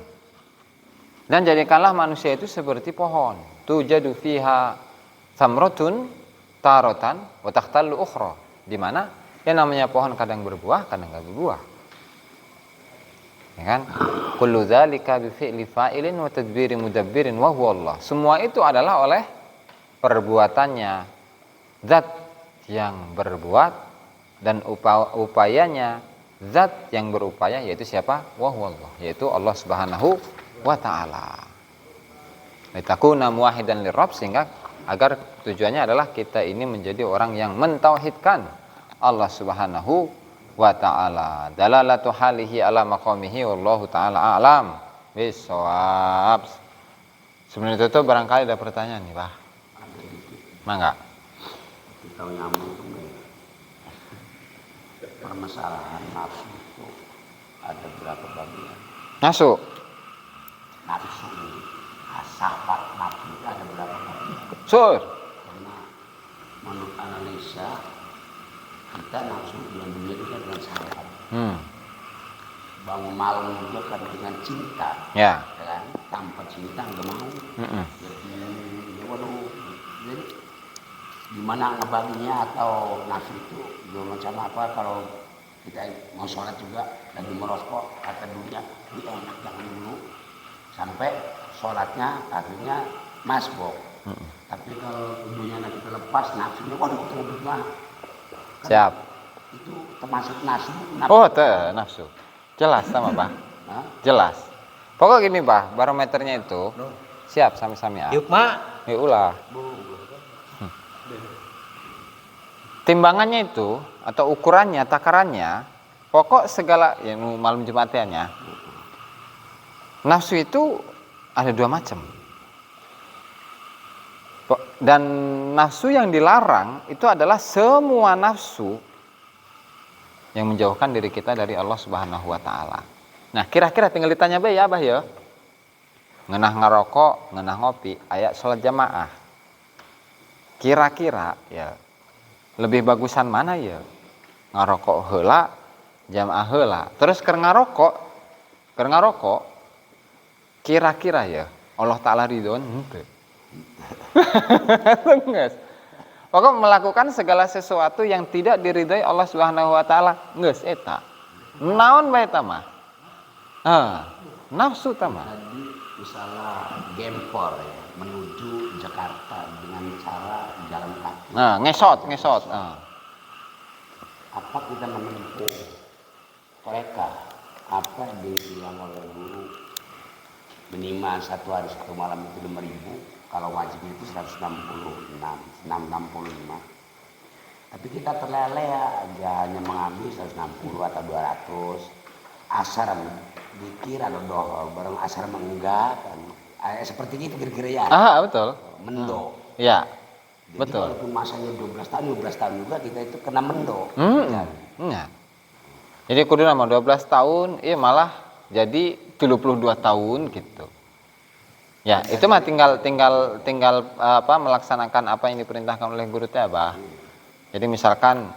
dan jadikanlah manusia itu seperti pohon, tujadu fiha thamratun tarotan wa takhtallu ukhra, di mana yang namanya pohon kadang berbuah, kadang enggak berbuah. Ya kan? Kullu dzalika bi fi'li fa'ilin wa tadbiri mudabbirin wa huwa Allah. Semua itu adalah oleh perbuatannya zat yang berbuat dan upayanya zat yang berupaya, yaitu siapa? Wa huwa Allah, yaitu Allah Subhanahu wa ta'ala. Litakuna muwahidan lirabb, sehingga agar tujuannya adalah kita ini menjadi orang yang mentauhidkan Allah Subhanahu wa ta'ala. Dalalatu halihi ala maqamihi wallahu ta'ala a'lam bisawab. Sebelum itu barangkali ada pertanyaan nih, Pak. Mangga. Kita nyambung permasalahan nafsu itu ada berapa bagian? Nafsu. Nafsu ini, sifat nafsu itu ada berapa bagian? Sur. Karena menurut analisa kita nafsu yang dunia itu kan dengan syahwat. Bangun malam juga kan dengan cinta. Ya. Kan? Tanpa cinta nggak mau. Jadi ya waduh. Jadi gimana ngebaginya atau nafsu itu macam apa kalau kita mau sholat juga lagi merokok kata dunia ini enak jangan dulu sampai sholatnya akhirnya masbuk. Tapi kalau dunia kita lepas nafsunya waduh kita berubah. Siap. Itu termasuk nafsu. Oh, nafsu. Jelas sama, Pak. Jelas. Pokok gini, Pak, barometernya itu siap sami-sami ya. Yuk, Mak. Yuk ulah. Timbangannya itu atau ukurannya, takarannya, pokok segala ya malam Jumatiannya. Nafsu itu ada dua macam. Dan nafsu yang dilarang itu adalah semua nafsu yang menjauhkan diri kita dari Allah Subhanahu wa ta'ala. Nah, kira-kira tinggal ditanya bae ya, Abah ya. Ngenah ngerokok, ngenah ngopi, aya sholat jamaah. Kira-kira ya lebih bagusan mana ya? Ngerokok heula, jamaah heula. Terus keur ngarokok, kira-kira ya Allah Ta'ala ridho henteu. Geus. Pokok melakukan segala sesuatu yang tidak diridhai Allah Subhanahu wa taala, geus eta. Naon bae eta mah? Nafsu ta mah. Tadi misalnya gempor ya, menuju Jakarta dengan cara jalan kaki. Ngesot. Apa kita menempuh mereka? Apa yang dibilang oleh guru minimal satu hari satu malam itu 5.000. Kalau wajib itu 165. Tapi kita terlele aja hanya mengambil 160 atau 200. Asar dikira loh doh, barang asar enggak kan. Seperti itu kira-kira ya. Betul. Mendo. Iya. Jadi Betul. walaupun masanya 12 tahun juga kita itu kena mendo. Iya. Jadi kudu nama 12 tahun, malah jadi 32 tahun gitu. Ya, itu mah tinggal melaksanakan apa yang diperintahkan oleh guru teh, Abah. Jadi misalkan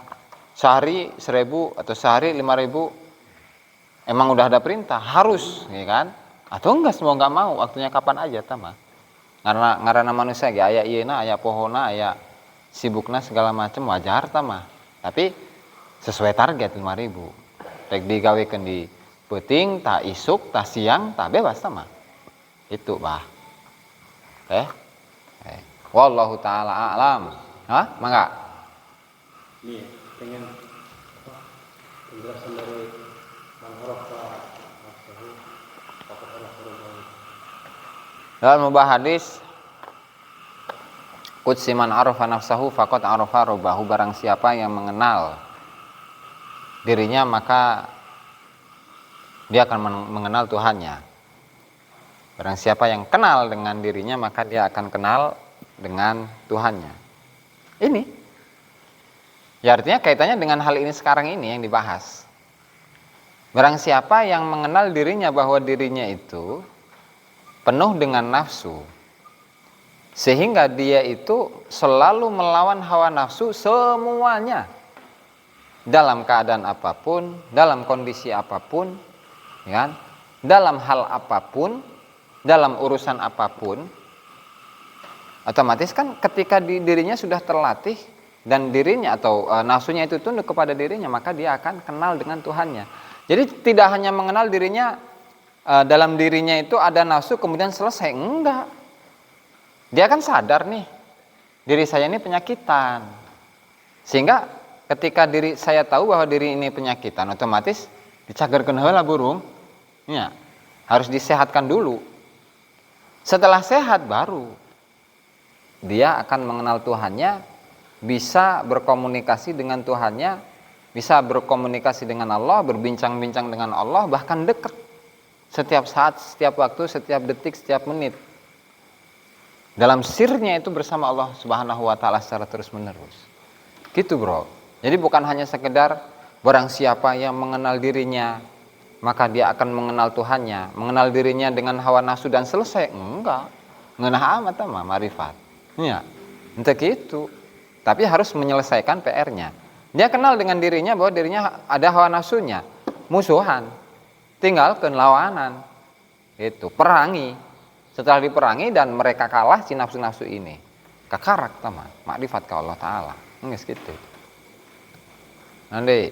sehari 1.000 atau sehari 5.000 emang udah ada perintah harus, ya kan? Atau enggak semua enggak mau, waktunya kapan aja tah mah. Ngaranna manusia ge aya ieuna, aya pohona, aya sibukna segala macam wajar tah mah. Tapi sesuai target 5.000. Rek digawekeun di peuting, tah isuk, tah siang, tah bebas tah mah. Itu, Bah. Wallahu ta'ala a'lam. Mangga? Nih, pengen penjelasan dari dalam membahas hadis qudsi man arafa nafsahu faqad arafa rabbahu, barang siapa yang mengenal dirinya maka dia akan mengenal Tuhannya. Barang siapa yang kenal dengan dirinya maka dia akan kenal dengan Tuhannya. Ini ya artinya kaitannya dengan hal ini sekarang ini yang dibahas. Barang siapa yang mengenal dirinya bahwa dirinya itu penuh dengan nafsu, sehingga dia itu selalu melawan hawa nafsu semuanya, dalam keadaan apapun, dalam kondisi apapun, ya kan? Dalam hal apapun, dalam urusan apapun, otomatis kan ketika dirinya sudah terlatih dan dirinya atau nafsunya itu tunduk kepada dirinya, maka dia akan kenal dengan Tuhannya. Jadi tidak hanya mengenal dirinya, dalam dirinya itu ada nafsu kemudian selesai, enggak. Dia kan sadar nih, diri saya ini penyakitan. Sehingga ketika diri saya tahu bahwa diri ini penyakitan, otomatis dicagerkeun heula burung. Ya, harus disehatkan dulu. Setelah sehat baru dia akan mengenal Tuhannya, bisa berkomunikasi dengan Tuhannya, bisa berkomunikasi dengan Allah, berbincang-bincang dengan Allah, bahkan dekat setiap saat, setiap waktu, setiap detik, setiap menit. Dalam sirnya itu bersama Allah Subhanahu wa taala secara terus-menerus. Gitu, Bro. Jadi bukan hanya sekedar barang siapa yang mengenal dirinya, maka dia akan mengenal Tuhannya, mengenal dirinya dengan hawa nafsu dan selesai. Enggak. Ngeunah amat mah marifat. Ya. Untuk itu. Tapi harus menyelesaikan PR-nya. Dia kenal dengan dirinya bahwa dirinya ada hawa nafsunya, musuhan. Tinggalkan lawanan. Itu, perangi. Setelah diperangi dan mereka kalah si nafsu-nafsu ini, kakarak teman, makrifat ke Allah Ta'ala. Nges gitu. Nanti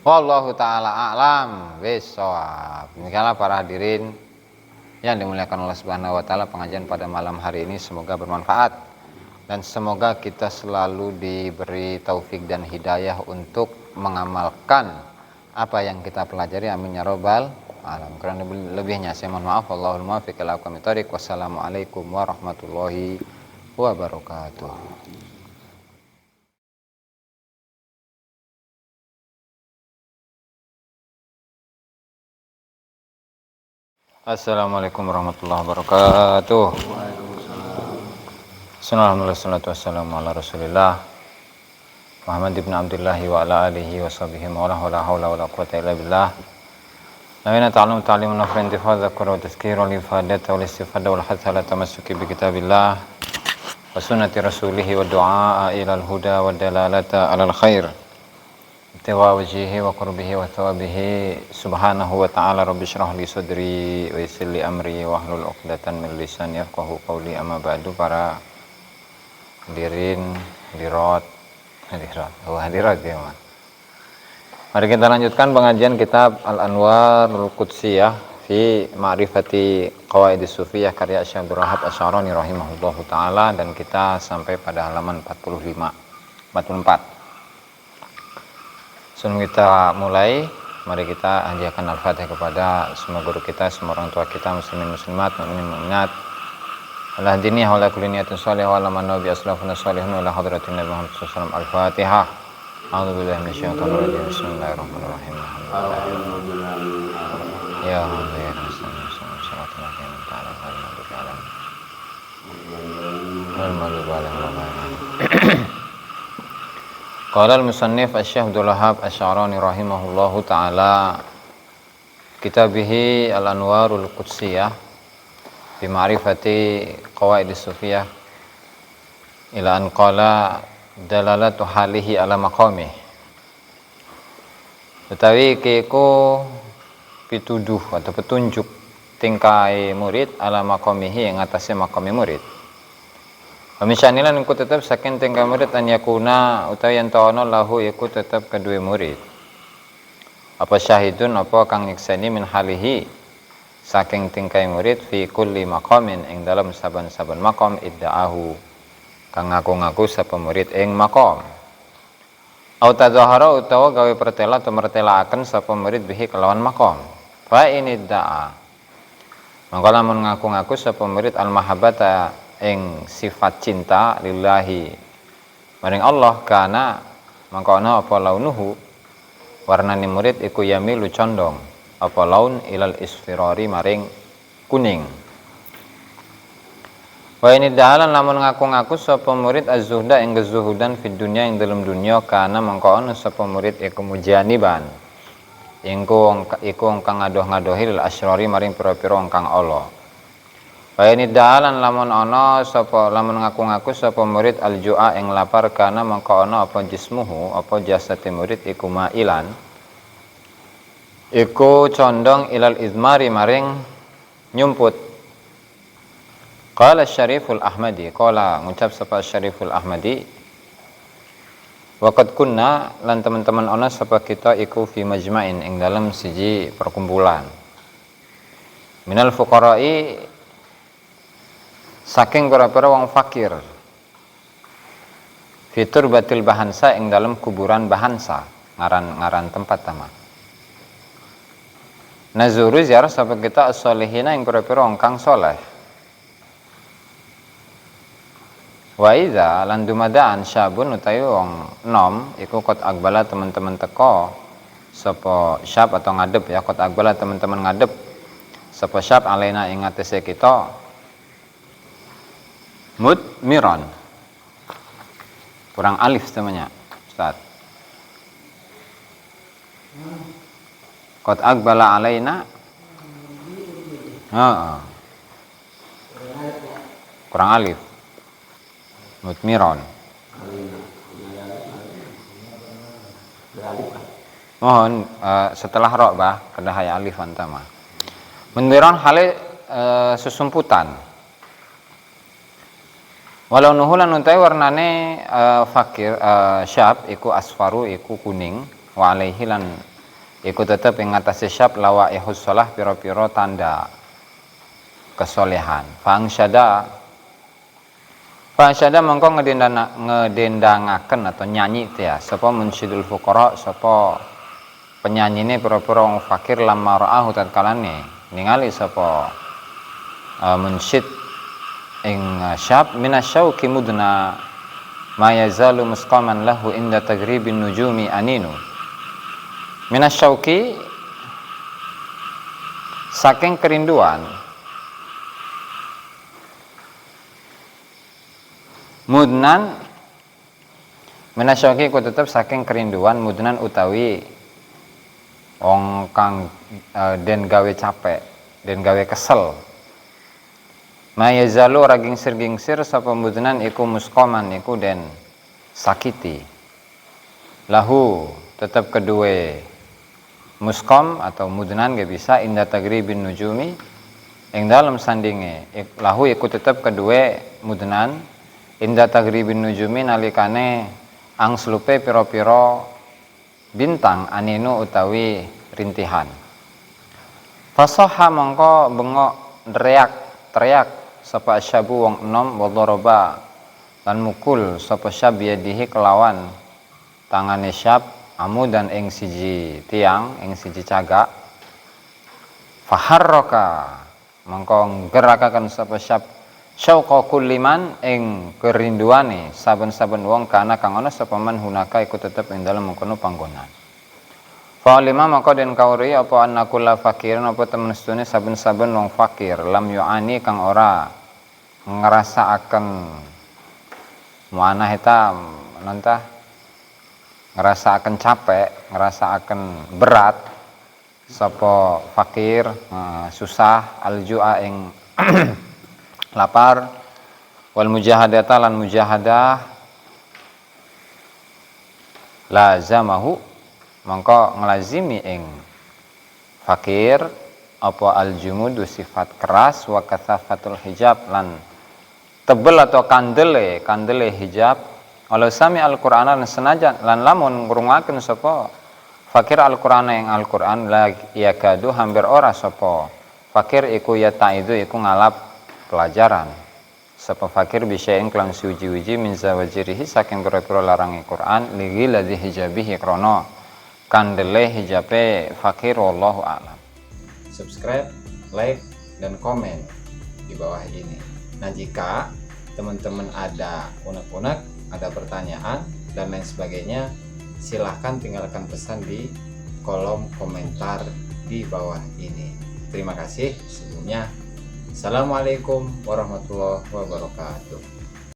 wallahu ta'ala a'lam bissawab. Demikianlah para hadirin yang dimuliakan Allah Subhanahu wa taala, pengajian pada malam hari ini semoga bermanfaat dan semoga kita selalu diberi taufik dan hidayah untuk mengamalkan apa yang kita pelajari. Amin ya rabbal alamin. Kurang lebihnya saya mohon maaf. Wallahul muwaffiq ila aqwamit thoriq. Wassalamualaikum warahmatullahi wabarakatuh. Assalamualaikum warahmatullahi wabarakatuh. Bismillahirrahmanirrahim. Wassalatu wassalamu ala Rasulillah Muhammad ibn Abdullah wa ala alihi wa sahbihi wa la hawla wa la quwwata illa billah. Nawina ta'allum ta'limun nafra intifad zakura wa tazkira wal ifadata wal istifada wal hatha ala tamassuki bi kitabillah wa sunnati rasulihi wa du'a ila al huda wa dalalata ala al khair tiwa wajhihi wa qurbihi wa thawabihi subhanahu wa ta'ala. Rabbi shrah li sadri wa yassir li amri wa hlul 'uqdatan min lisani yafqahu qawli. Amma ba'du. Para hadirin hadirat ya, Mas. Mari kita lanjutkan pengajian kitab Al-Anwarul Qudsiyah fi Ma'rifati Qawaidis Sufiyah karya Syekh Abdul Wahhab Asy-Sy'arani rahimahullahu taala, dan kita sampai pada halaman 44. Sebelum kita mulai, mari kita hadiahkan Al-Fatihah kepada semua guru kita, semua orang tua kita, muslimin muslimat, mukminin mukminat. Ala hadini wa ala kulli niyatin shalihah wa ala man nabi aslafuna shalihun wa ala hadratin Nabi Muhammad sallallahu alaihi wasallam. Al-Fatihah. A'udzubillahi minasyaitonir rajim. Bismillahirrahmanirrahim. Ya Allah ya Qala al-musannif Asy-Syaikh Abdul Wahhab Asy-Sy'arani rahimahullahu taala kitabihi Al-Anwarul Qudsiyah bi ma'rifati qawaidis sufiyah ila an qala dalalatu halihi ala maqamih. Utawi kiku pituduh atau petunjuk tingkai murid ala maqamihi, yang atasnya maqami murid. Pemisyanilan iku tetap saking tingkai murid an yakuna utawi yen ta'ana lahu iku tetap kedua murid. Apa syahidun apa kang nyekseni min halihi saking tingkai murid fi kulli maqamin ing dalam saban-saban maqam idda'ahu kang ngaku-ngaku sapa murid ing maqam. Au tadzahara utawa gawe pertela atau mertelaaken sapa murid bihi kelawan maqam. Fa ini da'a mangko lamun ngaku-ngaku sapa murid al mahabbata ing sifat cinta lillahi maring Allah, kana mangko ana apa launuhu warnane murid iku yamilu condong apa laun ilal isfirari maring kuning. Wa ini dalan lamun ngaku-ngaku sapa murid az-zuhda ing kezuhudan fid dunya ing dalam dunya, kana mangko ana sapa murid iku mujaniban iku kang ngadoh-ngadohi lil asyrari maring pira-pira kang Allah. Wa ini dalan lamun ana sapa lamun ngaku-ngaku sapa murid al-ju'a ing lapar, kana mangko ana apa jismuhu apa jasate murid iku mailan iku condong ilal izmari maring nyumput. Qala Syariful Ahmadi, qala ngucap sapa Syariful Ahmadi, waqad kunna lan teman-teman ana sapa kita iku fi majma'in ing dalam siji perkumpulan minal fuqara'i saking para-para wong fakir, fitur batil Bahansa ing dalam kuburan Bahansa, ngaran tempat tama. nazuru ziarah sapa kita as-solihina ing pira-pira wong kang saleh. Wa idza lan dumadaan syabun utawi wong nom iku qad aqbala teman-teman teko sapa syab atau ngadep ya, qad aqbala teman-teman ngadep sapa syab alaina ing atase kita mudmiran. Kurang alif namanya Ustaz. Qad aqbala alaina. Kurang alif. Mudmiran. Mohon setelah ro bah kada haya alif antama. Mudmiran hale susumputan. Walau nuhulan untai warnane fakir syab iku asfaru iku kuning wa alaihi lan iku tetep ing atase syab lawa ihus shalah pira-pira tanda kesolehan. Fangsyada mongko ngedendangaken atau nyanyi ya sapa munsyidul fuqara sapa penyanyine pira-pira wong fakir lamma ra'ahu tatkalane ningali sapa munsyid ing syab minasyauqi mudna ma yazalu musqaman lahu inda tagribin nujumi aninu. Minasyauqi saking kerinduan, mudnan minasyauqi ku tetep saking kerinduan mudnan utawi wong kang den gawe capek, den gawe kesel. Mayazalu ora gingsir-gingsir sapa mudnan iku musqaman iku den sakiti. Lahu tetep kedue musqam atau mudnan gak bisa inda tagribin nujumi ing dalam sandinge lahu iku tetep kedue mudnan inda tagribin nujumi nalikane angslupe pira-pira bintang aninu utawi rintihan. Fasaha mongko bengok teriak sapa asyabu wong enom wadharaba lan mukul sapa syab yadihi kelawan tangane syab amudan ing siji tiang ing siji cagak. Faharraka mongko gerakaken sapa syab syauqa kulliman ing kerinduane saben-saben wong kana kang ana sapa man hunaka iku tetep ing dalem mengkono panggonan. Fa lima maka den kauri apa annakulla fakirin apa temen sedune saben-saben wong fakir lam yu'ani kang ora ngrasakaken muana eta nanta ngrasakaken capek, ngrasakaken berat sapa fakir susah aljua ing lapar wal mujahadata lan mujahadah lazamahu mongko nglazimi ing fakir apa aljumudu sifat keras wa kathafatul hijab lan tebel atau kandele hijab. Walau sami Al-Qur'an lan senajan lan lamun ngrungokaken sapa fakir Al-Qur'an ing Al-Qur'an la yakadu hampir ora sapa fakir iku ya taidu iku ngalap pelajaran sapa fakir bisa ing kelan suji-uji min zawajirihi saking pira-pira larange Qur'an ligi ladzi hijabihi krana kandele hijabe fakir wallahu a'lam. Subscribe, like dan komen di bawah ini. Nah, jika teman-teman ada unek-unek, ada pertanyaan dan lain sebagainya, silahkan tinggalkan pesan di kolom komentar di bawah ini. Terima kasih sebelumnya. Assalamualaikum warahmatullahi wabarakatuh.